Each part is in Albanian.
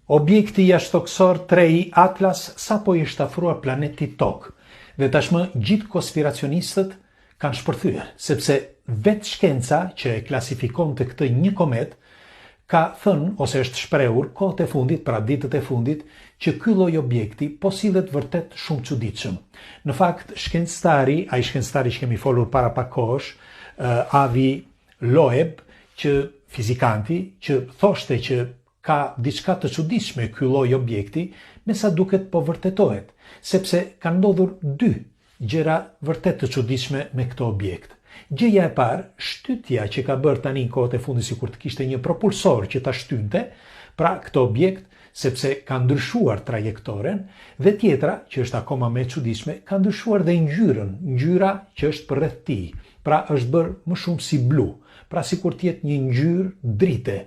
Objekti jashtëtoksor 3 Atlas sapo i është afruar planetit Tokë dhe tashmë gjithë konspiracionistët kanë shpërthyer, sepse vetë shkenca që e klasifikon të këtë një komet ka thënë ose është shprehur kohët e fundit, pra ditët e fundit, që ky lloj objekti po sillet vërtet shumë çuditshëm. Në fakt, ai shkencëtari që kemi folur para pak kohësh, Avi Loeb, që fizikanti, që thoshte që ka diçka të çuditshme ky lloj objekti, me sa duket po vërtetohet, sepse ka ndodhur dy gjëra vërtet të çuditshme me këtë objekt. Gjëja e parë, shtytja që ka bërë tani në kohët e fundit sikur të kishte një propulsor që ta shtynte, pra këtë objekt, sepse ka ndryshuar trajektoren, dhe tjetra, që është akoma më e çuditshme, ka ndryshuar dhe ngjyrën, ngjyra që është përreth tij. Pra është bërë më shumë si blu, pra sikur të jetë një ngjyrë drite,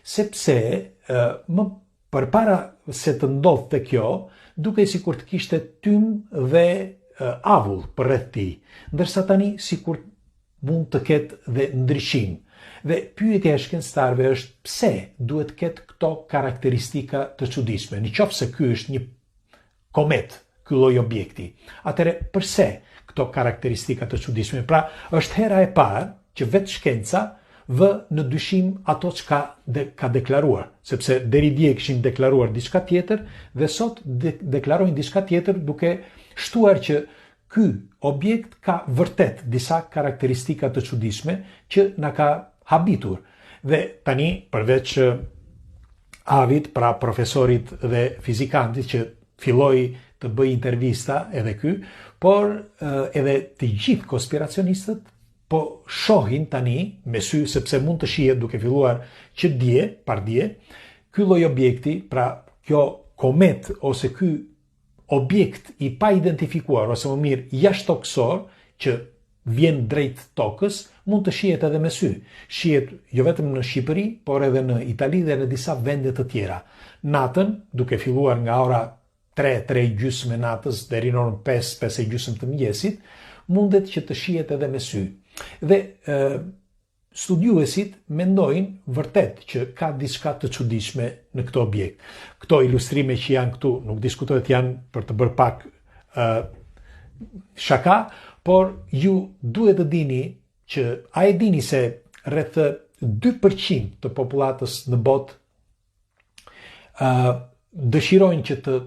sepse më përpara se të ndodhte kjo, dukej sikur të kishte tym dhe avull përreth tij, ndërsa tani sikur mund të ketë dhe ndryshim. Dhe pyetja e shkencëtarëve është pse duhet të ketë këto karakteristika të çuditshme. Nëse ky është një komet, ky lloj objekti, atëre përse këto karakteristika të çuditshme? Pra, është hera e parë që vetë shkenca vë në dyshim ato që ka deklaruar, sepse deri dje kishin deklaruar diçka tjetër dhe sot deklarojnë diçka tjetër duke shtuar që ky objekt ka vërtet disa karakteristika të çuditshme që na ka habitur. Dhe tani, përveç Avit, pra profesorit dhe fizikantit që filloi të bëj intervista edhe ky, por edhe të gjithë konspiracionistët po shohin tani me sy, sepse mund të shihet duke filluar që dje, pardje, ky lloj objekti, pra kjo komet ose ky objekt i pa identifikuar, ose më mirë jashtëtoksor, që vjen drejt tokës, mund të shihet edhe me sy. Shihet jo vetëm në Shqipëri, por edhe në Itali dhe në disa vende të tjera. Natën, duke filluar nga ora 3:30 natës deri në orën 5:30 të mëngjesit, mundet që të shihet edhe me sy. Dhe studiuesit mendojnë vërtet që ka diçka të çuditshme në këtë objekt. Këto ilustrime që janë këtu, nuk diskutohet, janë për të bërë pak shaka, por ju duhet të dini që a e dini se rreth 2% të popullatës në botë dëshirojnë që të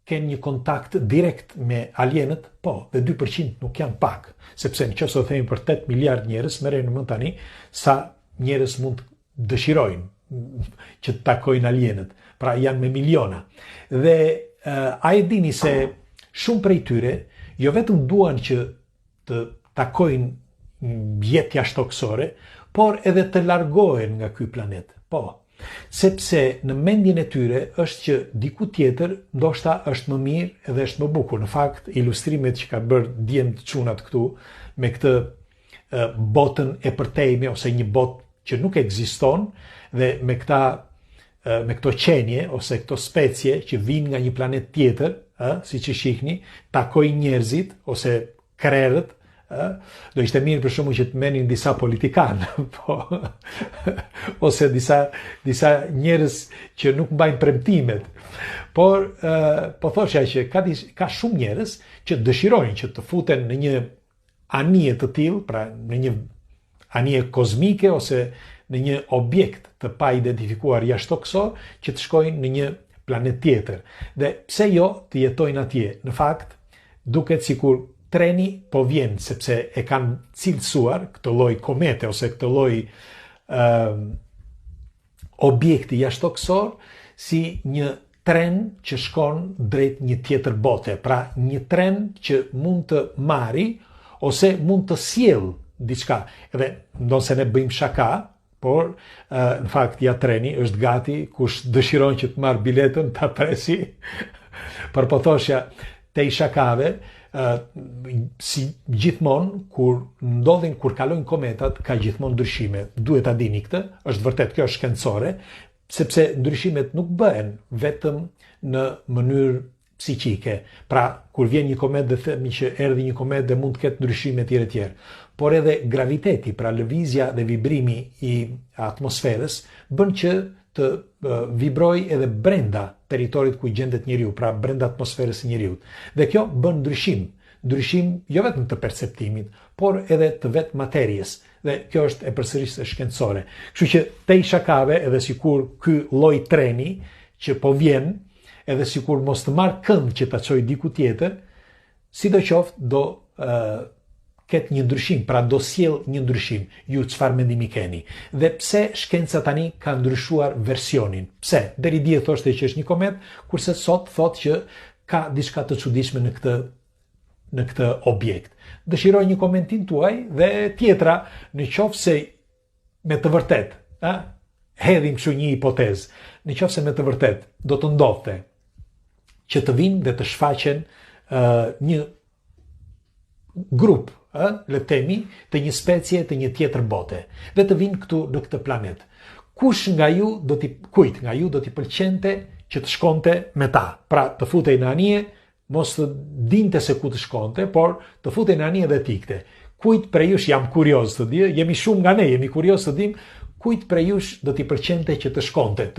kenë një kontakt direkt me alienët, po, dhe 2% nuk janë pak, sepse nëse do themi për 8 miliard njerëz, merreni mend tani sa njerëz mund të dëshirojnë që të takojnë alienët, pra janë me miliona. Dhe a e dini se shumë prej tyre jo vetëm duan që të takojnë jetë jashtëtoksore, por edhe të largohen nga ky planet. Po, sepse në mendjen e tyre është që diku tjetër ndoshta është më mirë dhe është më bukur. Në fakt, ilustrimet që ka bërë djem të çunat këtu me këtë botën e përtejme ose një botë që nuk ekziston dhe me këto qenie ose këto specie që vinë nga një planet tjetër, siç e shihni, takojnë njerëzit ose krerët. Do ishte mirë për shkakun që të merrnin disa politikanë, po, ose disa njerëz që nuk mbajnë premtimet. Por po thosha që ka shumë njerëz që dëshirojnë që të futen në një anije të tillë, pra në një anije kozmike ose në një objekt të pa identifikuar jashtëtoksor që të shkojnë në një planet tjetër. Dhe pse jo të jetojnë atje? Në fakt, duket sikur treni po vjen, sepse e kanë cilësuar këtë lloj komete ose këtë lloj objekti jashtëtoksor si një tren që shkon drejt një tjetër bote, pra një tren që mund të marri ose mund të sjellë diçka. Edhe ndonse ne bëjmë shaka, por në fakt ja treni është gati, kush dëshiron që të marrë biletën ta presi. Por po thoshja te i shakave, si gjithmonë kur kalojnë kometat ka gjithmonë ndryshime. Duhet ta dini këtë, është vërtet, kjo është shkencore, sepse ndryshimet nuk bëhen vetëm në mënyrë psiqike. Pra, kur vjen një komet dhe themi që erdhi një komet dhe mund të ketë ndryshime tjera tjera, por edhe graviteti, pra lëvizja dhe vibrimi i atmosferës bën që të vibroj edhe brenda teritorit ku gjendet njeriu, pra brenda atmosferës së njeriut. Dhe kjo bën ndryshim jo vetëm të perceptimit, por edhe të vetë materjes. Dhe kjo është e përsërisë shkencore. Kështu që te i shakave, edhe sikur ky lloj treni që po vjen, edhe sikur mos të marr kënd që ta çoj diku tjetër, sidoqoftë do ketë një ndryshim, pra do sjell një ndryshim. Ju çfarë mendimi keni? Dhe pse shkenca tani ka ndryshuar versionin? Pse? Deri dje thoshte që është një komet, kurse sot thotë që ka diçka të çuditshme në këtë objekt. Dëshiroj një komentin tuaj dhe tjetra, në qoftë se me të vërtet, hedhim kështu një hipotezë, në qoftë se me të vërtet do të ndodhte që të vinë dhe të shfaqen një grup, le të themi, të një specie të një tjetër bote, dhe të vinë këtu në këtë planet. Kujt nga ju do t'i pëlqente që të shkonte me ta? Pra, të futej në anije, mos të dinte se ku të shkonte, por të futej në anije dhe t'ikte. Kujt prej jush, jam kurioz të di, jemi shumë nga ne, jemi kurioz të dim, kujt prej jush do t'i pëlqente që të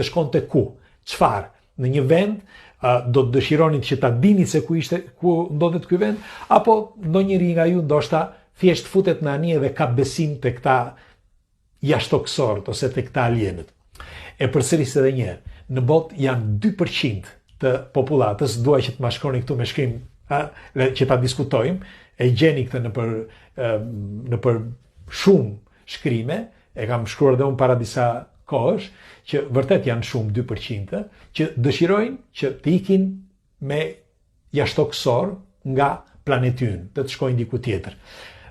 shkonte ku? Çfarë? Në një vend, do të dëshironit që ta dini se ku ndodhet ky vend, apo ndonjëri nga ju ndoshta thjesht futet në anije dhe ka besim te këta jashtoksorët ose te këta alienët. E përsëris edhe një herë, në botë janë 2% të popullatës, dua që të ma shkroni këtu me shkrim, që ta diskutojmë, e gjeni këtë në për shumë shkrime, e kam shkruar dhe unë para disa kohësh, që vërtet janë shumë 2%, që dëshirojnë që të ikin me jashtokësor nga planeti ynë, dhe të shkojnë diku tjetër.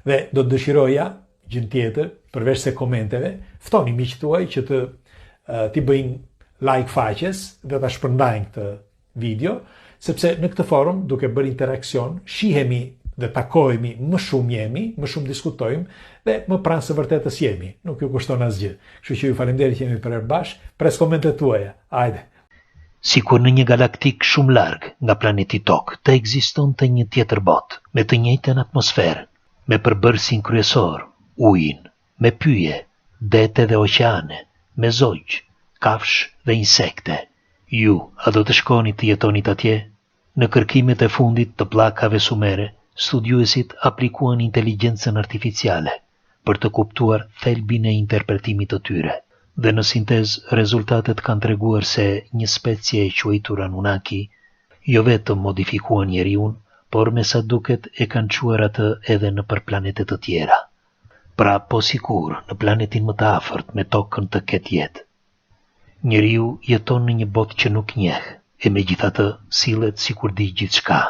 Dhe do të dëshiroja, gjën tjetër, përveç se komenteve, ftoni miqtë tuaj që t'i bëjnë like faqes dhe ta shpërndajnë këtë video, sepse në këtë forum, duke bërë interakcion, shihemi dhe takohemi, më shumë diskutojmë dhe më pranë së vërtetës jemi. Nuk ju kushton asgjë. Kështu që ju faleminderit që jemi për bashkë. Pres komentet tuaja. Hajde. Sikur në një galaktik shumë larg nga planeti Tokë të ekzistonte një tjetër botë me të njëjtën atmosferë, me përbërësin kryesor, ujin, me pyje, dete dhe oqeane, me zogj, kafsh dhe insekte. Ju, a do të shkoni të jetonit atje? Në kërkimet e fundit të pllakave sumere, studiuesit aplikuan inteligjencën artificiale për të kuptuar thelbin e interpretimit të tyre. Dhe në sintez, rezultatet kanë treguar se një specie e quajtur Anunnaki jo vetëm modifikuan njeriun, por me sa duket e kanë quar atë edhe në për planetet të tjera. Pra, po sikur në planetin më të afërt me Tokën të ketë jetë. Njeriu jeton në një botë që nuk njeh, e megjithatë sillet sikur di gjithçka.